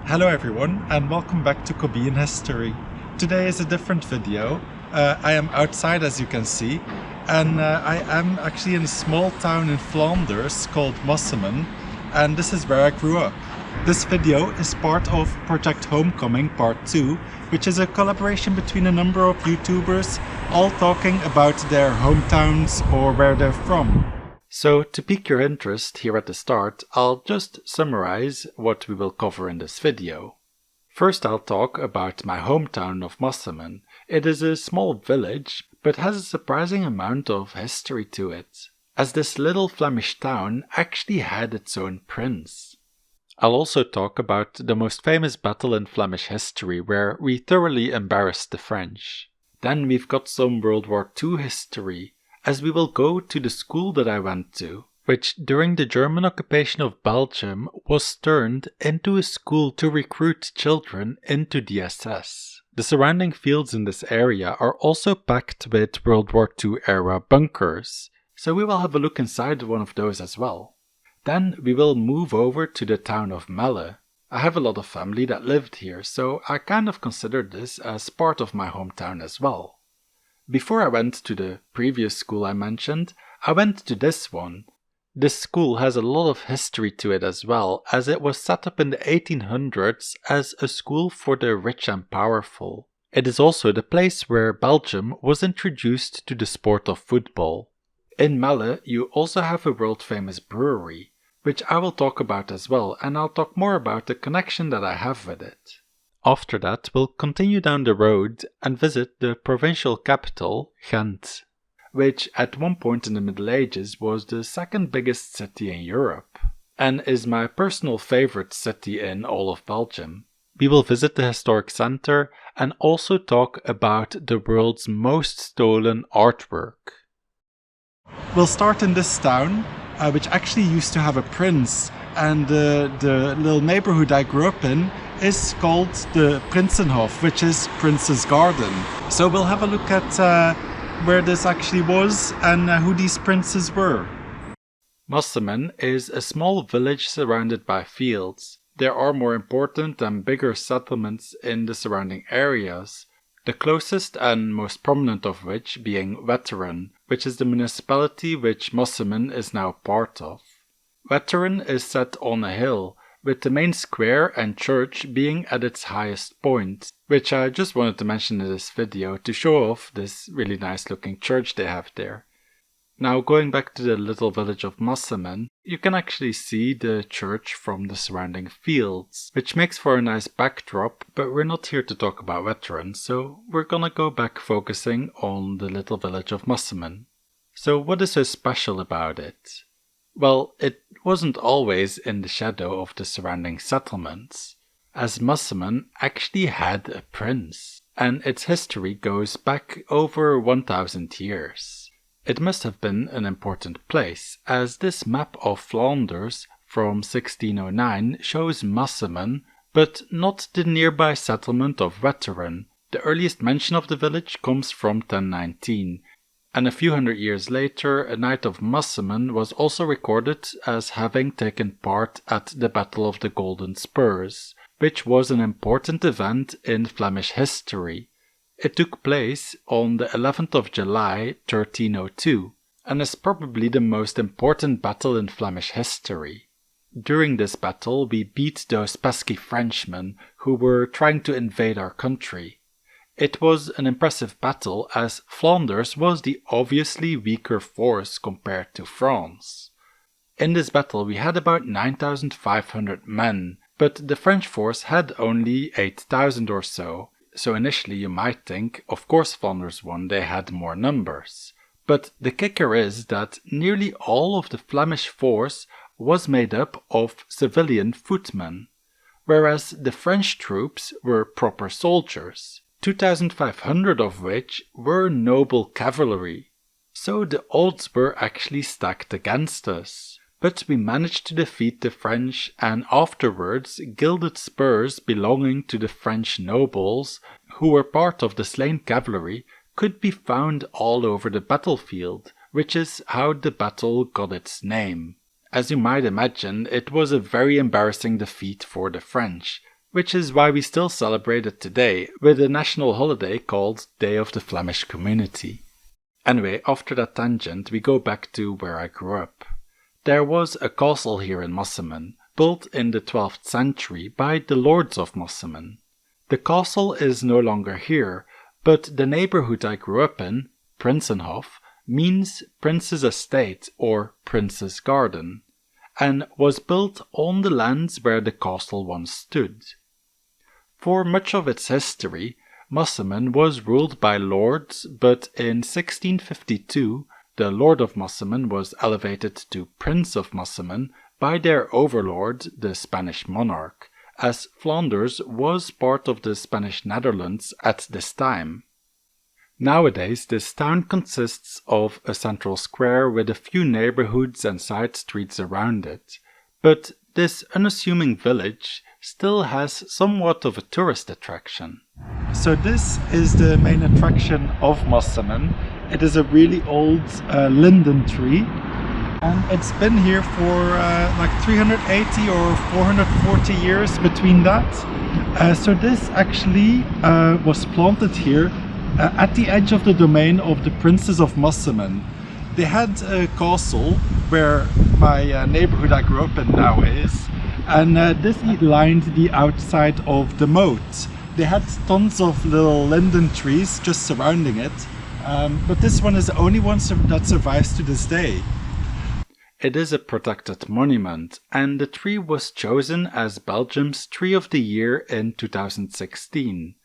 Hello everyone and welcome back to Kobe in History. Today is a different video. I am outside as you can see and I am actually in a small town in Flanders called Massemen, and this is where I grew up. This video is part of Project Homecoming Part 2, which is a collaboration between a number of YouTubers all talking about their hometowns or where they're from. So, to pique your interest here at the start, I'll just summarize what we will cover in this video. First, I'll talk about my hometown of Massemen. It is a small village, but has a surprising amount of history to it, as this little Flemish town actually had its own prince. I'll also talk about the most famous battle in Flemish history where we thoroughly embarrassed the French. Then we've got some World War II history, as we will go to the school that I went to, which during the German occupation of Belgium was turned into a school to recruit children into the SS. The surrounding fields in this area are also packed with World War II era bunkers, so we will have a look inside one of those as well. Then we will move over to the town of Melle. I have a lot of family that lived here, so I kind of considered this as part of my hometown as well. Before I went to the previous school I mentioned, I went to this one. This school has a lot of history to it as well, as it was set up in the 1800s as a school for the rich and powerful. It is also the place where Belgium was introduced to the sport of football. In Melle, you also have a world-famous brewery, which I will talk about as well, and I'll talk more about the connection that I have with it. After that, we'll continue down the road and visit the provincial capital, Ghent, which at one point in the Middle Ages was the second biggest city in Europe, and is my personal favorite city in all of Belgium. We will visit the historic center and also talk about the world's most stolen artwork. We'll start in this town, which actually used to have a prince, and the little neighborhood I grew up in is called the Prinsenhof, which is Prince's Garden. So we'll have a look at where this actually was and who these princes were. Massemen is a small village surrounded by fields. There are more important and bigger settlements in the surrounding areas, the closest and most prominent of which being Kwatrecht, which is the municipality which Massemen is now part of. Kwatrecht is set on a hill, with the main square and church being at its highest point, which I just wanted to mention in this video to show off this really nice looking church they have there. Now, going back to the little village of Massemen, you can actually see the church from the surrounding fields, which makes for a nice backdrop, but we're not here to talk about Kwatrecht, so we're gonna go back focusing on the little village of Massemen. So what is so special about it? Well, it wasn't always in the shadow of the surrounding settlements, as Massemen actually had a prince, and its history goes back over 1000 years. It must have been an important place, as this map of Flanders from 1609 shows Massemen, but not the nearby settlement of Kwatrecht. The earliest mention of the village comes from 1019. And a few hundred years later, a knight of Massemen was also recorded as having taken part at the Battle of the Golden Spurs, which was an important event in Flemish history. It took place on the 11th of July 1302, and is probably the most important battle in Flemish history. During this battle, we beat those pesky Frenchmen who were trying to invade our country. It was an impressive battle, as Flanders was the obviously weaker force compared to France. In this battle we had about 9,500 men, but the French force had only 8,000 or so, so initially you might think, of course Flanders won, they had more numbers. But the kicker is that nearly all of the Flemish force was made up of civilian footmen, whereas the French troops were proper soldiers. 2,500 of which were noble cavalry, so the odds were actually stacked against us. But we managed to defeat the French, and afterwards gilded spurs belonging to the French nobles, who were part of the slain cavalry, could be found all over the battlefield, which is how the battle got its name. As you might imagine, it was a very embarrassing defeat for the French, which is why we still celebrate it today with a national holiday called Day of the Flemish Community. Anyway, after that tangent, we go back to where I grew up. There was a castle here in Massemen, built in the 12th century by the lords of Massemen. The castle is no longer here, but the neighborhood I grew up in, Prinsenhof, means Prince's Estate or Prince's Garden, and was built on the lands where the castle once stood. For much of its history, Massemen was ruled by lords, but in 1652 the Lord of Massemen was elevated to Prince of Massemen by their overlord, the Spanish monarch, as Flanders was part of the Spanish Netherlands at this time. Nowadays, this town consists of a central square with a few neighborhoods and side streets around it, but this unassuming village still has somewhat of a tourist attraction. So this is the main attraction of Massemen. It is a really old Linde Tree, and it's been here for like 380 or 440 years between that. So this actually was planted here at the edge of the domain of the Princes of Massemen. They had a castle where my neighborhood I grew up in now is, and this lined the outside of the moat. They had tons of little linden trees just surrounding it, but this one is the only one that survives to this day. It is a protected monument, and the tree was chosen as Belgium's Tree of the Year in 2016,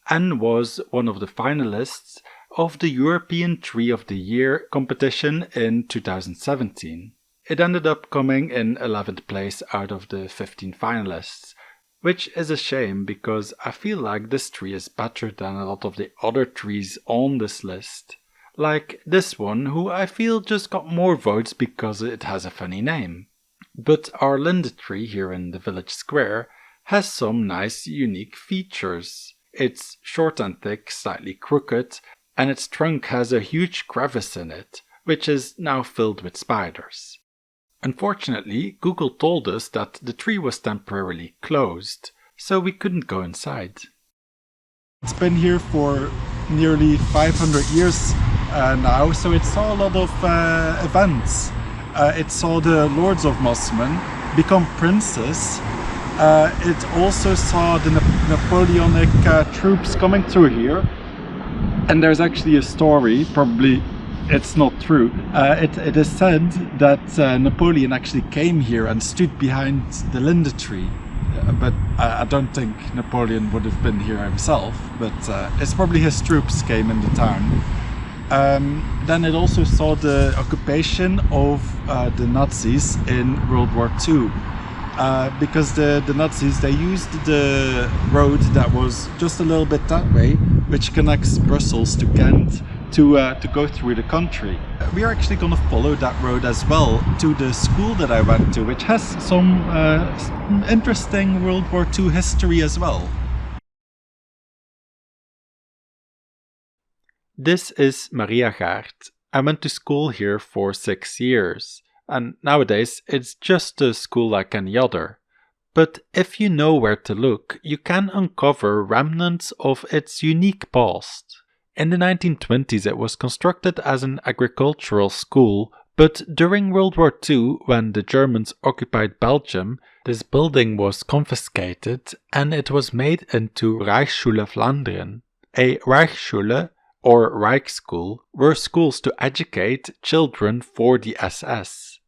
and was one of the finalists of the European Tree of the Year competition in 2017. It ended up coming in 11th place out of the 15 finalists, which is a shame because I feel like this tree is better than a lot of the other trees on this list. Like this one, who I feel just got more votes because it has a funny name. But our Linde Tree here in the village square has some nice unique features. It's short and thick, slightly crooked, and its trunk has a huge crevice in it, which is now filled with spiders. Unfortunately, Google told us that the tree was temporarily closed, so we couldn't go inside. It's been here for nearly 500 years now, so it saw a lot of events. It saw the Lords of Massemen become princes. It also saw the Napoleonic troops coming through here. And there's actually a story, probably it's not true. It is said that Napoleon actually came here and stood behind the Linde Tree. But I don't think Napoleon would have been here himself, but it's probably his troops came in the town. Then it also saw the occupation of the Nazis in World War II. Because the Nazis, they used the road that was just a little bit that way, which connects Brussels to Ghent, to go through the country. We are actually going to follow that road as well to the school that I went to, which has some interesting World War II history as well. This is Mariagaard. I went to school here for 6 years, and nowadays it's just a school like any other. But if you know where to look, you can uncover remnants of its unique past. In the 1920s it was constructed as an agricultural school, but during World War II, when the Germans occupied Belgium, this building was confiscated and it was made into Reichsschule Flandern. A Reichsschule, or Reichsschule, were schools to educate children for the SS.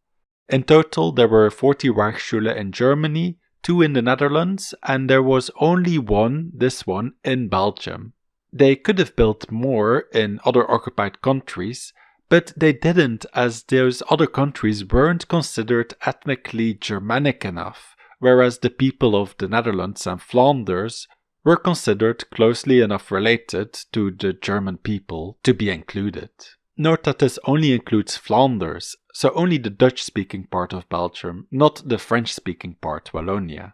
In total there were 40 Reichsschule in Germany, 2 in the Netherlands, and there was only one, this one, in Belgium. They could have built more in other occupied countries, but they didn't, as those other countries weren't considered ethnically Germanic enough, whereas the people of the Netherlands and Flanders were considered closely enough related to the German people to be included. Note that this only includes Flanders, so only the Dutch-speaking part of Belgium, not the French-speaking part, Wallonia.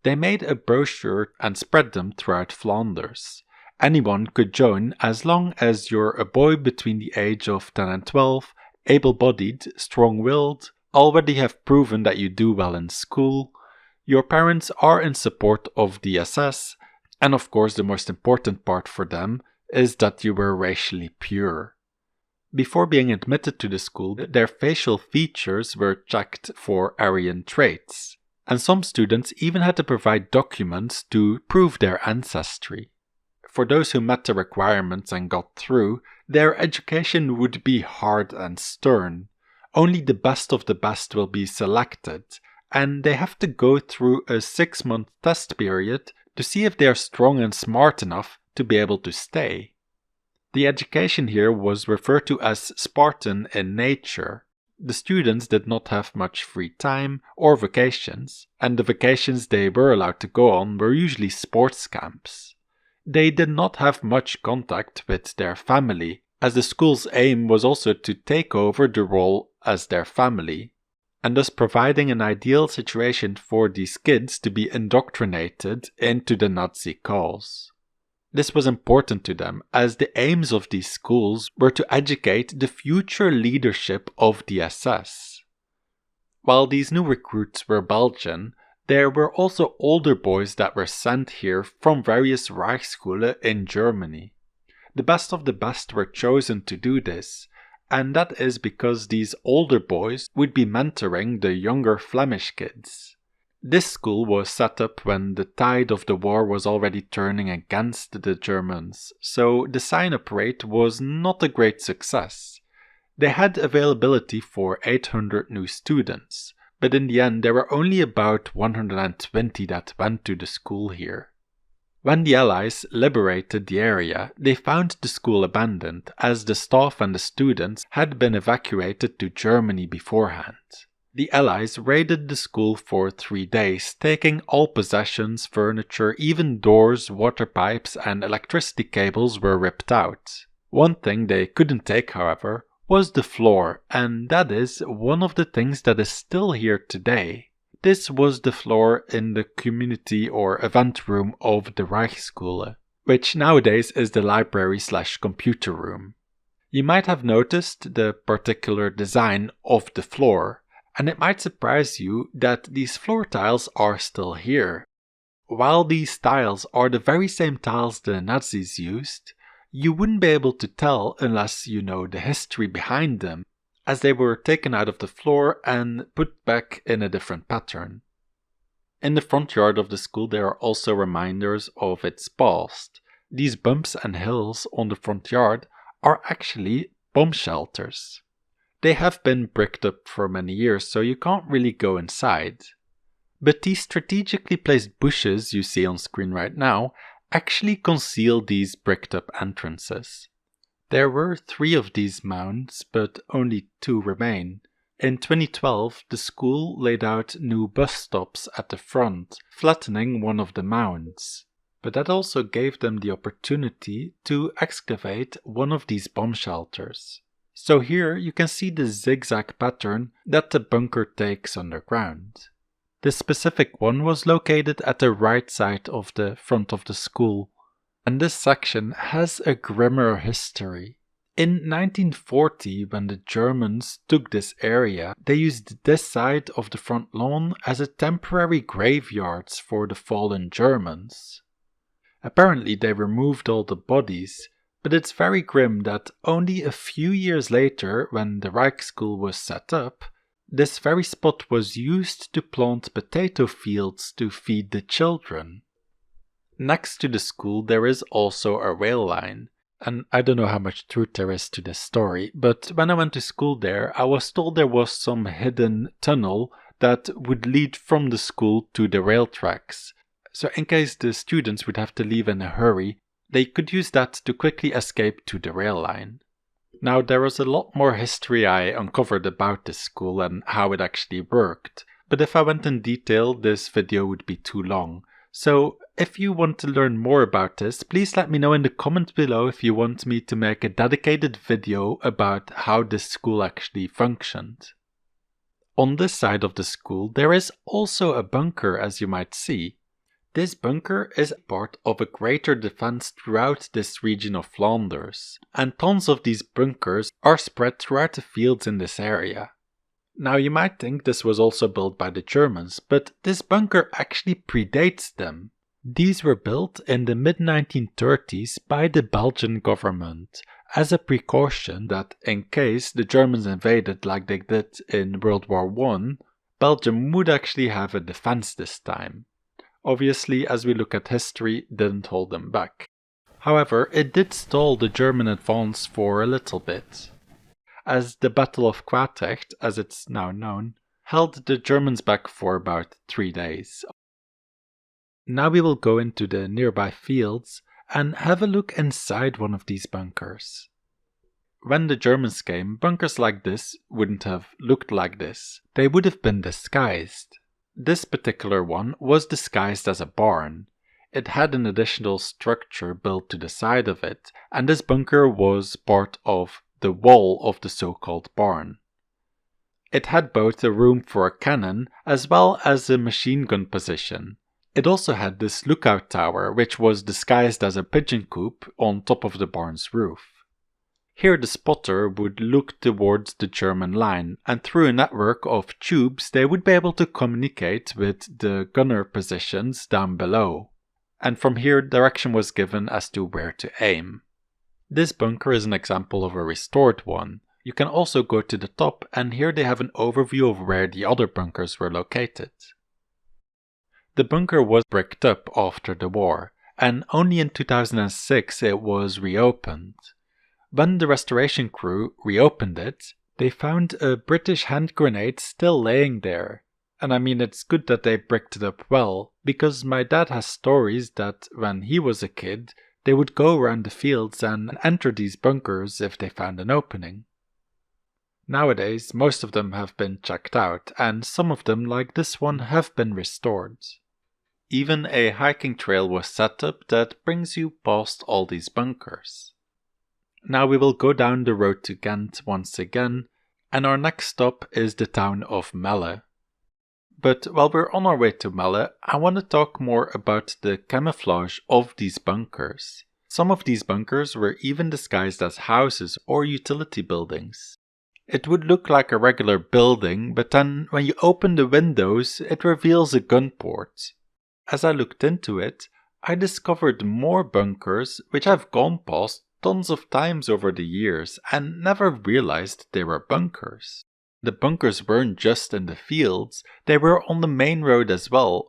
They made a brochure and spread them throughout Flanders. Anyone could join as long as you're a boy between the age of 10 and 12, able-bodied, strong-willed, already have proven that you do well in school, Your parents are in support of the SS, and of course the most important part for them is that you were racially pure. Before being admitted to the school, their facial features were checked for Aryan traits, and some students even had to provide documents to prove their ancestry. For those who met the requirements and got through, their education would be hard and stern. Only the best of the best will be selected, and they have to go through a 6-month test period to see if they are strong and smart enough to be able to stay. The education here was referred to as Spartan in nature. The students did not have much free time or vacations, and the vacations they were allowed to go on were usually sports camps. They did not have much contact with their family, as the school's aim was also to take over the role as their family, and thus providing an ideal situation for these kids to be indoctrinated into the Nazi cause. This was important to them, as the aims of these schools were to educate the future leadership of the SS. While these new recruits were Belgian, there were also older boys that were sent here from various Reichsschule in Germany. The best of the best were chosen to do this, and that is because these older boys would be mentoring the younger Flemish kids. This school was set up when the tide of the war was already turning against the Germans, so the sign-up rate was not a great success. They had availability for 800 new students, but in the end there were only about 120 that went to the school here. When the Allies liberated the area, they found the school abandoned, as the staff and the students had been evacuated to Germany beforehand. The Allies raided the school for 3 days, taking all possessions, furniture, even doors, water pipes and electricity cables were ripped out. One thing they couldn't take, however, was the floor, and that is one of the things that is still here today. This was the floor in the community or event room of the Reichsschule, which nowadays is the library/computer room. You might have noticed the particular design of the floor, and it might surprise you that these floor tiles are still here. While these tiles are the very same tiles the Nazis used, you wouldn't be able to tell unless you know the history behind them, as they were taken out of the floor and put back in a different pattern. In the front yard of the school there are also reminders of its past. These bumps and hills on the front yard are actually bomb shelters. They have been bricked up for many years, so you can't really go inside. But these strategically placed bushes you see on screen right now actually conceal these bricked up entrances. There were 3 of these mounds, but only 2 remain. In 2012, the school laid out new bus stops at the front, flattening one of the mounds. But that also gave them the opportunity to excavate one of these bomb shelters. So here you can see the zigzag pattern that the bunker takes underground. This specific one was located at the right side of the front of the school, and this section has a grimmer history. In 1940, when the Germans took this area, they used this side of the front lawn as a temporary graveyards for the fallen Germans. Apparently they removed all the bodies, but it's very grim that only a few years later, when the Reichsschule was set up, this very spot was used to plant potato fields to feed the children. Next to the school there is also a rail line, and I don't know how much truth there is to this story, but when I went to school there, I was told there was some hidden tunnel that would lead from the school to the rail tracks. So in case the students would have to leave in a hurry, they could use that to quickly escape to the rail line. Now there was a lot more history I uncovered about this school and how it actually worked, but if I went in detail this video would be too long. So if you want to learn more about this, please let me know in the comments below if you want me to make a dedicated video about how this school actually functioned. On this side of the school there is also a bunker, as you might see. This bunker is part of a greater defense throughout this region of Flanders, and tons of these bunkers are spread throughout the fields in this area. Now you might think this was also built by the Germans, but this bunker actually predates them. These were built in the mid-1930s by the Belgian government as a precaution that in case the Germans invaded like they did in World War I, Belgium would actually have a defense this time. Obviously, as we look at history, didn't hold them back. However, it did stall the German advance for a little bit, as the Battle of Kwatrecht, as it's now known, held the Germans back for about 3 days. Now we will go into the nearby fields and have a look inside one of these bunkers. When the Germans came, bunkers like this wouldn't have looked like this. They would have been disguised. This particular one was disguised as a barn. It had an additional structure built to the side of it, and this bunker was part of the wall of the so-called barn. It had both a room for a cannon as well as a machine gun position. It also had this lookout tower, which was disguised as a pigeon coop on top of the barn's roof. Here the spotter would look towards the German line, and through a network of tubes they would be able to communicate with the gunner positions down below. And from here direction was given as to where to aim. This bunker is an example of a restored one. You can also go to the top, and here they have an overview of where the other bunkers were located. The bunker was bricked up after the war, and only in 2006 it was reopened. When the restoration crew reopened it, they found a British hand grenade still laying there. And I mean, it's good that they bricked it up well, because my dad has stories that when he was a kid, they would go around the fields and enter these bunkers if they found an opening. Nowadays, most of them have been checked out, and some of them, like this one, have been restored. Even a hiking trail was set up that brings you past all these bunkers. Now we will go down the road to Ghent once again, and our next stop is the town of Melle. But while we're on our way to Melle, I want to talk more about the camouflage of these bunkers. Some of these bunkers were even disguised as houses or utility buildings. It would look like a regular building, but then when you open the windows, it reveals a gun port. As I looked into it, I discovered more bunkers which I've gone past tons of times over the years and never realized they were bunkers. The bunkers weren't just in the fields, they were on the main road as well.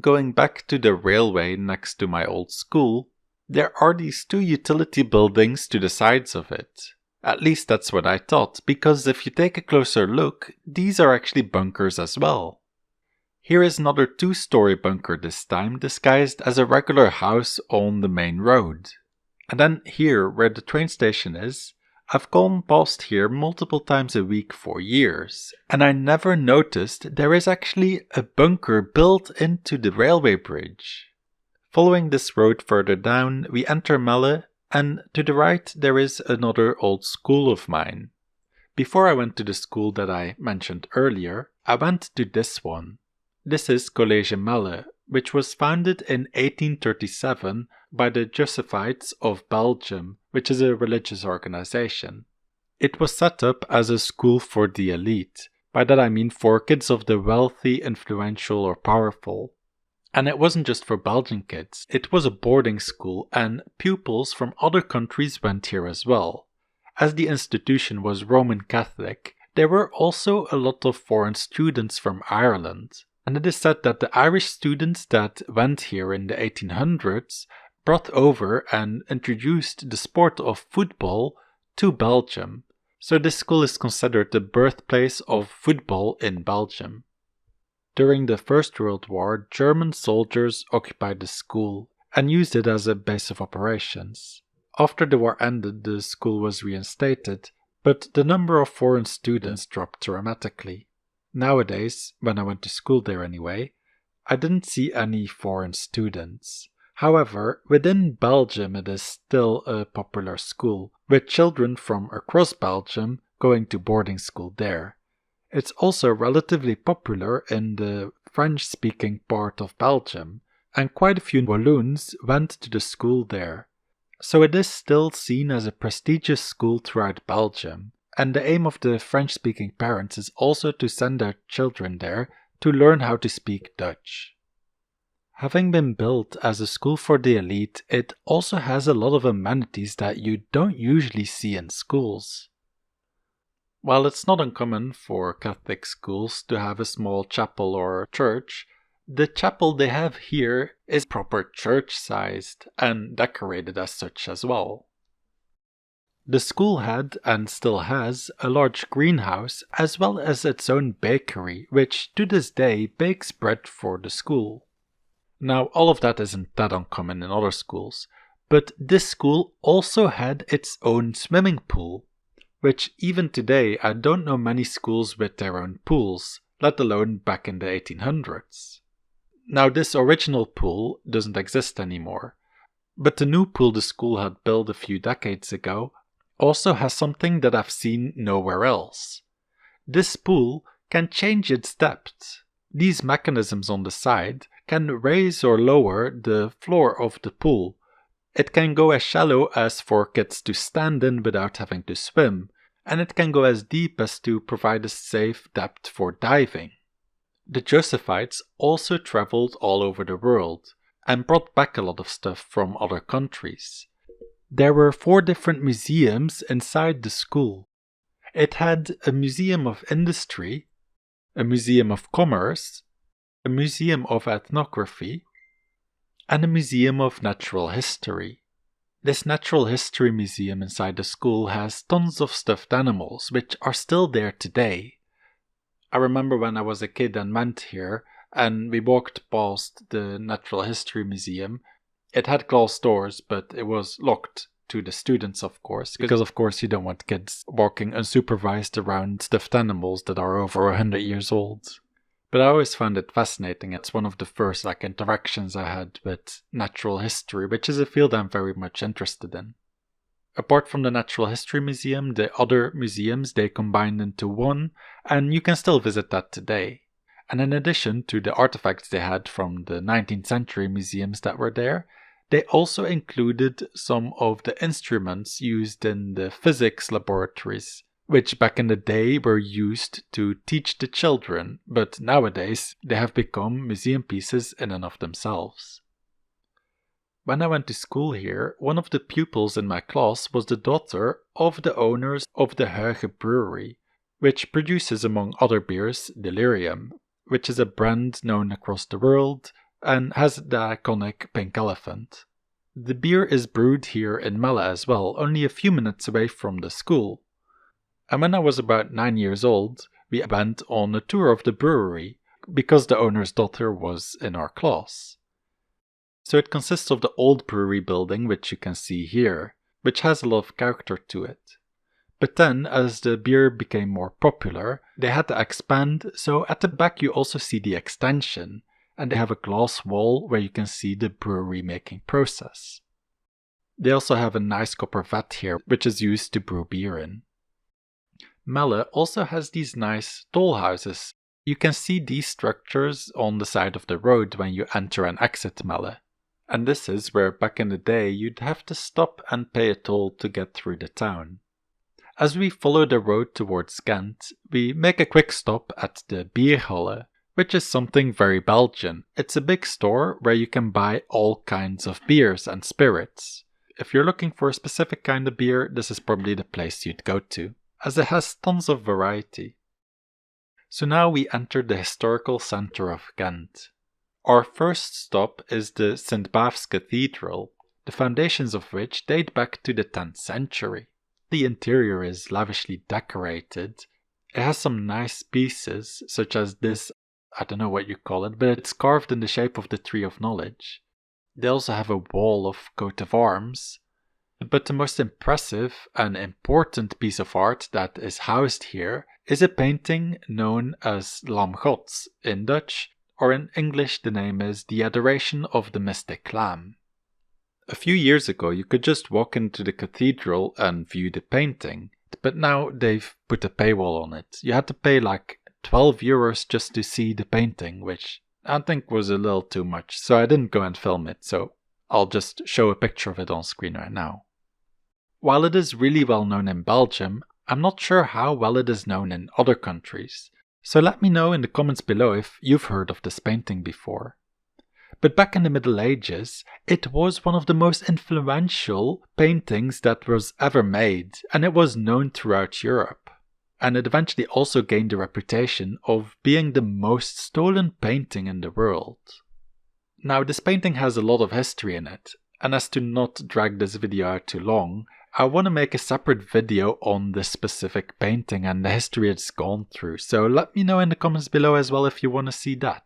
Going back to the railway next to my old school, there are these 2 utility buildings to the sides of it. At least that's what I thought, because if you take a closer look, these are actually bunkers as well. Here is another 2-story bunker this time, disguised as a regular house on the main road. And then here, where the train station is, I've gone past here multiple times a week for years, and I never noticed there is actually a bunker built into the railway bridge. Following this road further down, we enter Melle, and to the right there is another old school of mine. Before I went to the school that I mentioned earlier, I went to this one. This is College Melle, which was founded in 1837 by the Jesuits of Belgium, which is a religious organization. It was set up as a school for the elite. By that I mean for kids of the wealthy, influential or powerful. And it wasn't just for Belgian kids, it was a boarding school and pupils from other countries went here as well. As the institution was Roman Catholic, there were also a lot of foreign students from Ireland. And it is said that the Irish students that went here in the 1800s brought over and introduced the sport of football to Belgium. So this school is considered the birthplace of football in Belgium. During the First World War, German soldiers occupied the school and used it as a base of operations. After the war ended, the school was reinstated, but the number of foreign students dropped dramatically. Nowadays, when I went to school there anyway, I didn't see any foreign students. However, within Belgium it is still a popular school, with children from across Belgium going to boarding school there. It's also relatively popular in the French-speaking part of Belgium, and quite a few Walloons went to the school there. So it is still seen as a prestigious school throughout Belgium. and the aim of the French-speaking parents is also to send their children there to learn how to speak Dutch. Having been built as a school for the elite, it also has a lot of amenities that you don't usually see in schools. While it's not uncommon for Catholic schools to have a small chapel or church, the chapel they have here is proper church-sized and decorated as such as well. The school had, and still has, a large greenhouse as well as its own bakery, which to this day bakes bread for the school. Now, all of that isn't that uncommon in other schools, but this school also had its own swimming pool, which even today I don't know many schools with their own pools, let alone back in the 1800s. Now, this original pool doesn't exist anymore, but the new pool the school had built a few decades ago also has something that I've seen nowhere else. This pool can change its depth. These mechanisms on the side can raise or lower the floor of the pool. It can go as shallow as for kids to stand in without having to swim, and it can go as deep as to provide a safe depth for diving. The Josephites also traveled all over the world and brought back a lot of stuff from other countries. There were 4 different museums inside the school. It had a museum of industry, a museum of commerce, a museum of ethnography, and a museum of natural history. This natural history museum inside the school has tons of stuffed animals, which are still there today. I remember when I was a kid and went here, and we walked past the natural history museum. It had glass doors, but it was locked to the students, of course, because of course you don't want kids walking unsupervised around stuffed animals that are over 100 years old. But I always found it fascinating. It's one of the first interactions I had with natural history, which is a field I'm very much interested in. Apart from the Natural History Museum, the other museums they combined into one, and you can still visit that today. And in addition to the artifacts they had from the 19th century museums that were there, they also included some of the instruments used in the physics laboratories, which back in the day were used to teach the children, but nowadays they have become museum pieces in and of themselves. When I went to school here, one of the pupils in my class was the daughter of the owners of the Geheim Brewery, which produces among other beers Delirium, which is a brand known across the world and has the iconic pink elephant. The beer is brewed here in Melle as well, only a few minutes away from the school. And when I was about 9 years old, we went on a tour of the brewery, because the owner's daughter was in our class. So it consists of the old brewery building, which you can see here, which has a lot of character to it. But then, as the beer became more popular, they had to expand, so at the back you also see the extension, and they have a glass wall where you can see the brewery making process. They also have a nice copper vat here, which is used to brew beer in. Melle also has these nice toll houses. You can see these structures on the side of the road when you enter and exit Melle. And this is where back in the day you'd have to stop and pay a toll to get through the town. As we follow the road towards Ghent, we make a quick stop at the Bierhalle, which is something very Belgian. It's a big store where you can buy all kinds of beers and spirits. If you're looking for a specific kind of beer, this is probably the place you'd go to, as it has tons of variety. So now we enter the historical center of Ghent. Our first stop is the St. Baaf's Cathedral, the foundations of which date back to the 10th century. The interior is lavishly decorated. It has some nice pieces, such as this, I don't know what you call it, but it's carved in the shape of the Tree of Knowledge. They also have a wall of coat of arms. But the most impressive and important piece of art that is housed here is a painting known as Lam Gods in Dutch, or in English the name is The Adoration of the Mystic Lamb. A few years ago you could just walk into the cathedral and view the painting, but now they've put a paywall on it. You had to pay like 12 euros just to see the painting, which I think was a little too much, so I didn't go and film it, so I'll just show a picture of it on screen right now. While it is really well known in Belgium, I'm not sure how well it is known in other countries, so let me know in the comments below if you've heard of this painting before. But back in the Middle Ages, it was one of the most influential paintings that was ever made, and it was known throughout Europe. And it eventually also gained the reputation of being the most stolen painting in the world. Now, this painting has a lot of history in it, and as to not drag this video out too long, I want to make a separate video on this specific painting and the history it's gone through, so let me know in the comments below as well if you want to see that.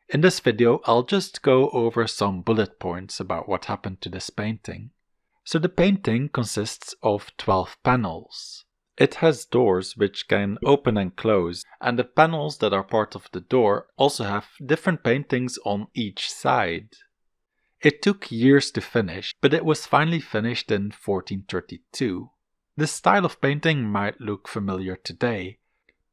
In this video, I'll just go over some bullet points about what happened to this painting. So the painting consists of 12 panels. It has doors which can open and close, and the panels that are part of the door also have different paintings on each side. It took years to finish, but it was finally finished in 1432. This style of painting might look familiar today,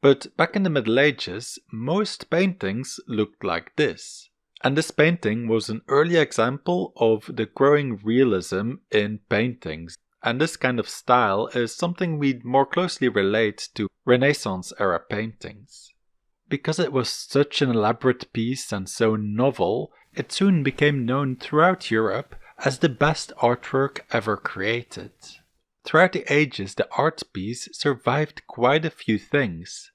but back in the Middle Ages, most paintings looked like this. And this painting was an early example of the growing realism in paintings. And this kind of style is something we more closely relate to Renaissance era paintings. Because it was such an elaborate piece and so novel, it soon became known throughout Europe as the best artwork ever created. Throughout the ages, the art piece survived quite a few things.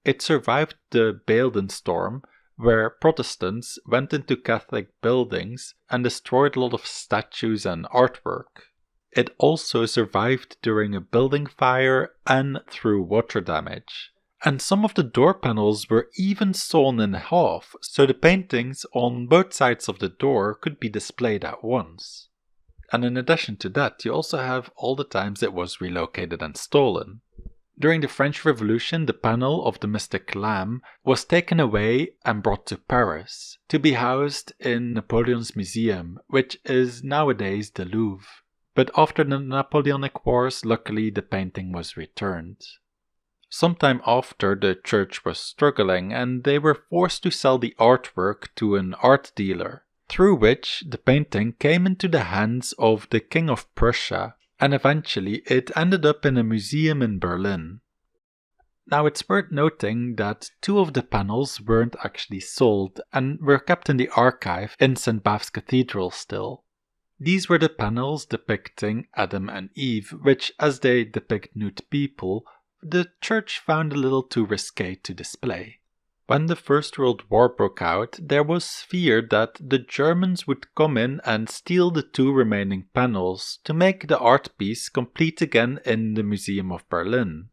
It survived the Beeldenstorm, where Protestants went into Catholic buildings and destroyed a lot of statues and artwork. It also survived during a building fire and through water damage. And some of the door panels were even sawn in half, so the paintings on both sides of the door could be displayed at once. And in addition to that, you also have all the times it was relocated and stolen. During the French Revolution, the panel of the Mystic Lamb was taken away and brought to Paris, to be housed in Napoleon's museum, which is nowadays the Louvre. But after the Napoleonic Wars, luckily the painting was returned. Sometime after, the church was struggling and they were forced to sell the artwork to an art dealer, through which the painting came into the hands of the King of Prussia, and eventually it ended up in a museum in Berlin. Now it's worth noting that 2 of the panels weren't actually sold and were kept in the archive in St. Bav's Cathedral still. These were the panels depicting Adam and Eve, which, as they depict nude people, the church found a little too risque to display. When the First World War broke out, there was fear that the Germans would come in and steal the 2 remaining panels to make the art piece complete again in the Museum of Berlin.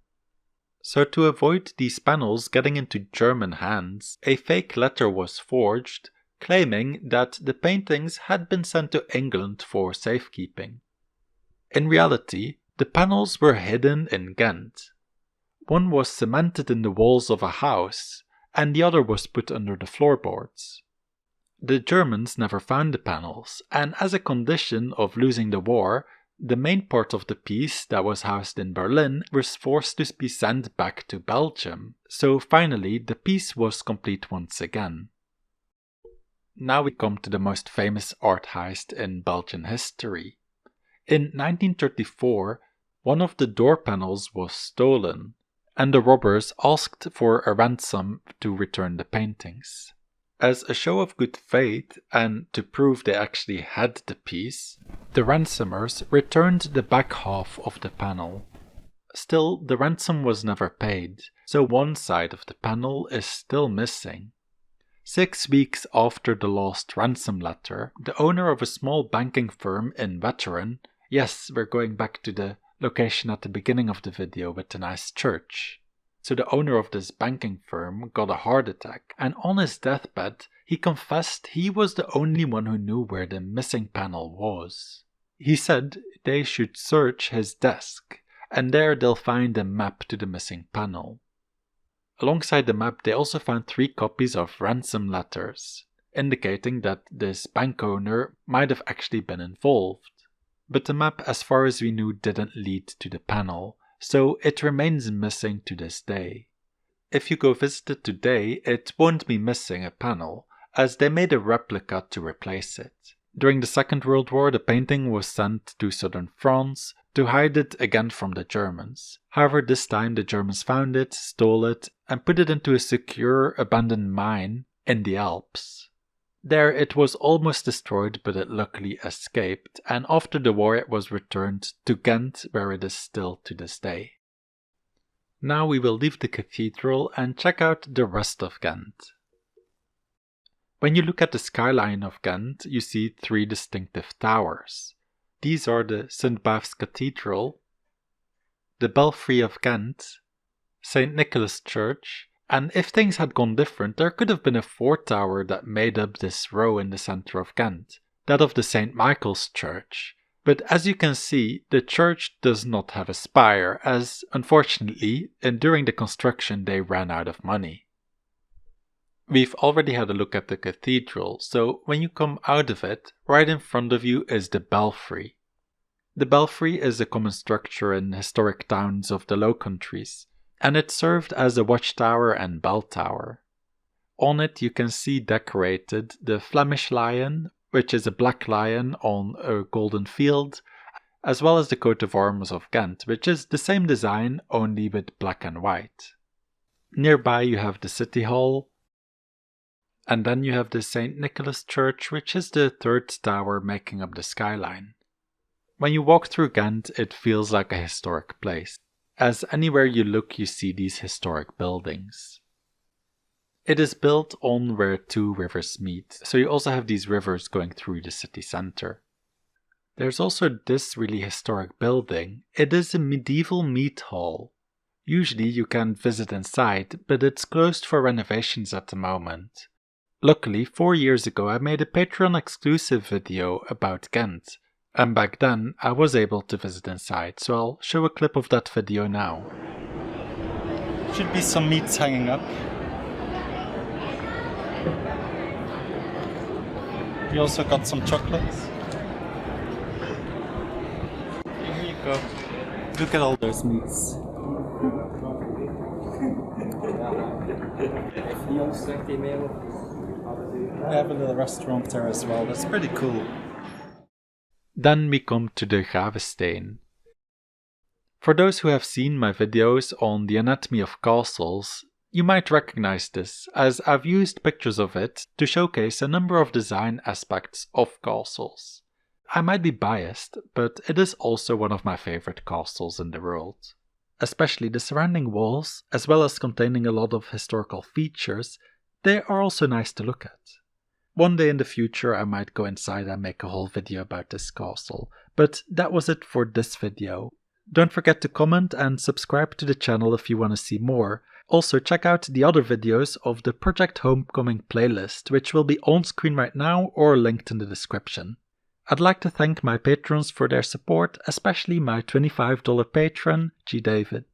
So to avoid these panels getting into German hands, a fake letter was forged claiming that the paintings had been sent to England for safekeeping. In reality, the panels were hidden in Ghent. One was cemented in the walls of a house, and the other was put under the floorboards. The Germans never found the panels, and as a condition of losing the war, the main part of the piece that was housed in Berlin was forced to be sent back to Belgium, so finally the piece was complete once again. Now we come to the most famous art heist in Belgian history. In 1934, one of the door panels was stolen, and the robbers asked for a ransom to return the paintings. As a show of good faith and to prove they actually had the piece, the ransomers returned the back half of the panel. Still, the ransom was never paid, so one side of the panel is still missing. 6 weeks after the lost ransom letter, the owner of a small banking firm in Wetteren, yes, we're going back to the location at the beginning of the video with the nice church. So the owner of this banking firm got a heart attack, and on his deathbed he confessed he was the only one who knew where the missing panel was. He said they should search his desk, and there they'll find a map to the missing panel. Alongside the map they also found 3 copies of ransom letters, indicating that this bank owner might have actually been involved. But the map, as far as we knew, didn't lead to the panel, so it remains missing to this day. If you go visit it today, it won't be missing a panel, as they made a replica to replace it. During the Second World War, the painting was sent to southern France to hide it again from the Germans. However, this time the Germans found it, stole it, and put it into a secure, abandoned mine in the Alps. There it was almost destroyed, but it luckily escaped, and after the war it was returned to Ghent, where it is still to this day. Now we will leave the cathedral and check out the rest of Ghent. When you look at the skyline of Ghent, you see three distinctive towers. These are the St. Bav's Cathedral, the Belfry of Ghent, St. Nicholas Church, and if things had gone different, there could have been a fourth tower that made up this row in the center of Ghent, that of the St. Michael's Church. But as you can see, the church does not have a spire, as unfortunately, during the construction they ran out of money. We've already had a look at the cathedral, so when you come out of it, right in front of you is the belfry. The belfry is a common structure in historic towns of the Low Countries, and it served as a watchtower and bell tower. On it you can see decorated the Flemish lion, which is a black lion on a golden field, as well as the coat of arms of Ghent, which is the same design, only with black and white. Nearby you have the city hall, and then you have the St. Nicholas Church, which is the third tower making up the skyline. When you walk through Ghent, it feels like a historic place, as anywhere you look you see these historic buildings. It is built on where two rivers meet, so you also have these rivers going through the city centre. There's also this really historic building. It is a medieval mead hall. Usually you can visit inside, but it's closed for renovations at the moment. Luckily, 4 years ago I made a Patreon exclusive video about Ghent, and back then I was able to visit inside, so I'll show a clip of that video now. Should be some meats hanging up. We also got some chocolates. Here you go. Look at all those meats. We have a little restaurant there as well. That's pretty cool. Then we come to the Gravesteen. For those who have seen my videos on the anatomy of castles, you might recognize this, as I've used pictures of it to showcase a number of design aspects of castles. I might be biased, but it is also one of my favorite castles in the world. Especially the surrounding walls, as well as containing a lot of historical features, they are also nice to look at. One day in the future I might go inside and make a whole video about this castle, but that was it for this video. Don't forget to comment and subscribe to the channel if you want to see more. Also check out the other videos of the Project Homecoming playlist, which will be on screen right now or linked in the description. I'd like to thank my patrons for their support, especially my $25 patron, G. David.